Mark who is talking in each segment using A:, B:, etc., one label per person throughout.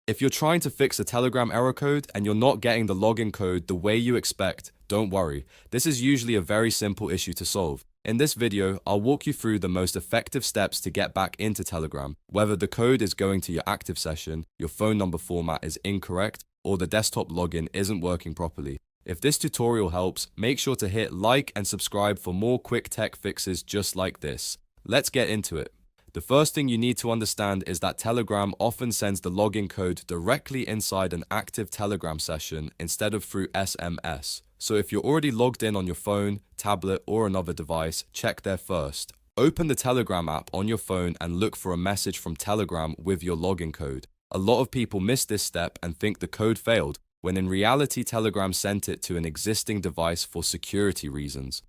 A: If you're trying to fix a Telegram error code and you're not getting the login code the way you expect, don't worry. This is usually a very simple issue to solve. In this video, I'll walk you through the most effective steps to get back into Telegram, whether the code is going to your active session, your phone number format is incorrect, or the desktop login isn't working properly. If this tutorial helps, make sure to hit like and subscribe for more quick tech fixes just like this. Let's get into it. The first thing you need to understand is that Telegram often sends the login code directly inside an active Telegram session instead of through SMS. So if you're already logged in on your phone, tablet, or another device, check there first. Open the Telegram app on your phone and look for a message from Telegram with your login code. A lot of people miss this step and think the code failed, when in reality Telegram sent it to an existing device for security reasons.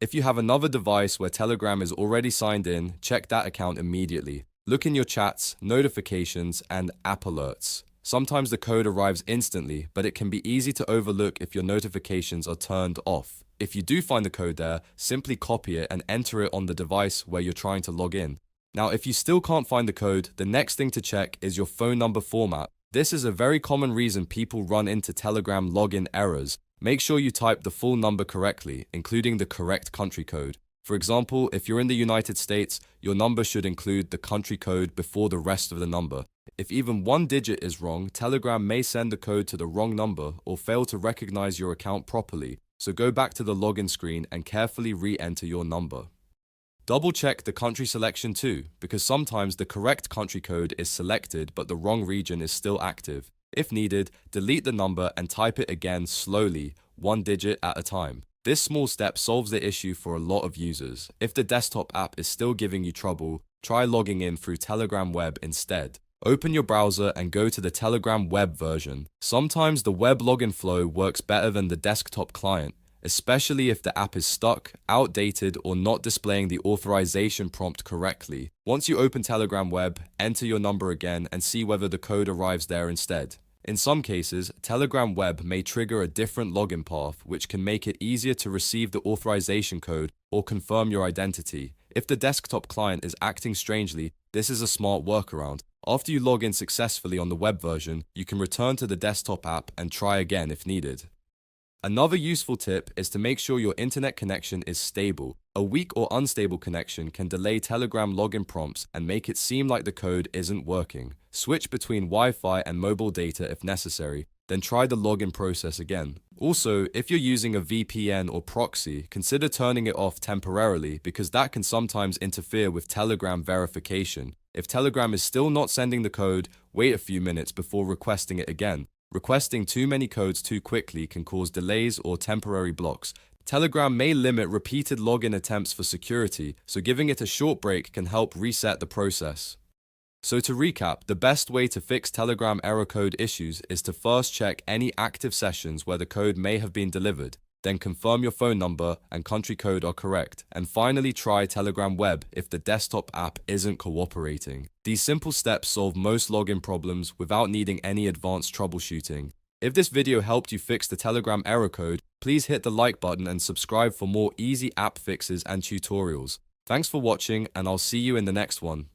A: If you have another device where Telegram is already signed in, check that account immediately. Look in your chats, notifications, and app alerts. Sometimes the code arrives instantly, but it can be easy to overlook if your notifications are turned off. If you do find the code there, simply copy it and enter it on the device where you're trying to log in. Now, if you still can't find the code, the next thing to check is your phone number format. This is a very common reason people run into Telegram login errors. Make sure you type the full number correctly, including the correct country code. For example, if you're in the United States, your number should include the country code before the rest of the number. If even one digit is wrong, Telegram may send the code to the wrong number or fail to recognize your account properly, so go back to the login screen and carefully re-enter your number. Double check the country selection too, because sometimes the correct country code is selected but the wrong region is still active. If needed, delete the number and type it again slowly, one digit at a time. This small step solves the issue for a lot of users. If the desktop app is still giving you trouble, try logging in through Telegram Web instead. Open your browser and go to the Telegram Web version. Sometimes the web login flow works better than the desktop client, especially if the app is stuck, outdated, or not displaying the authorization prompt correctly. Once you open Telegram Web, enter your number again and see whether the code arrives there instead. In some cases, Telegram Web may trigger a different login path, which can make it easier to receive the authorization code or confirm your identity. If the desktop client is acting strangely, this is a smart workaround. After you log in successfully on the web version, you can return to the desktop app and try again if needed. Another useful tip is to make sure your internet connection is stable. A weak or unstable connection can delay Telegram login prompts and make it seem like the code isn't working. Switch between Wi-Fi and mobile data if necessary, then try the login process again. Also, if you're using a VPN or proxy, consider turning it off temporarily because that can sometimes interfere with Telegram verification. If Telegram is still not sending the code, wait a few minutes before requesting it again. Requesting too many codes too quickly can cause delays or temporary blocks. Telegram may limit repeated login attempts for security, so giving it a short break can help reset the process. So to recap, the best way to fix Telegram error code issues is to first check any active sessions where the code may have been delivered, then confirm your phone number and country code are correct, and finally try Telegram Web if the desktop app isn't cooperating. These simple steps solve most login problems without needing any advanced troubleshooting. If this video helped you fix the Telegram error code, please hit the like button and subscribe for more easy app fixes and tutorials. Thanks for watching, and I'll see you in the next one.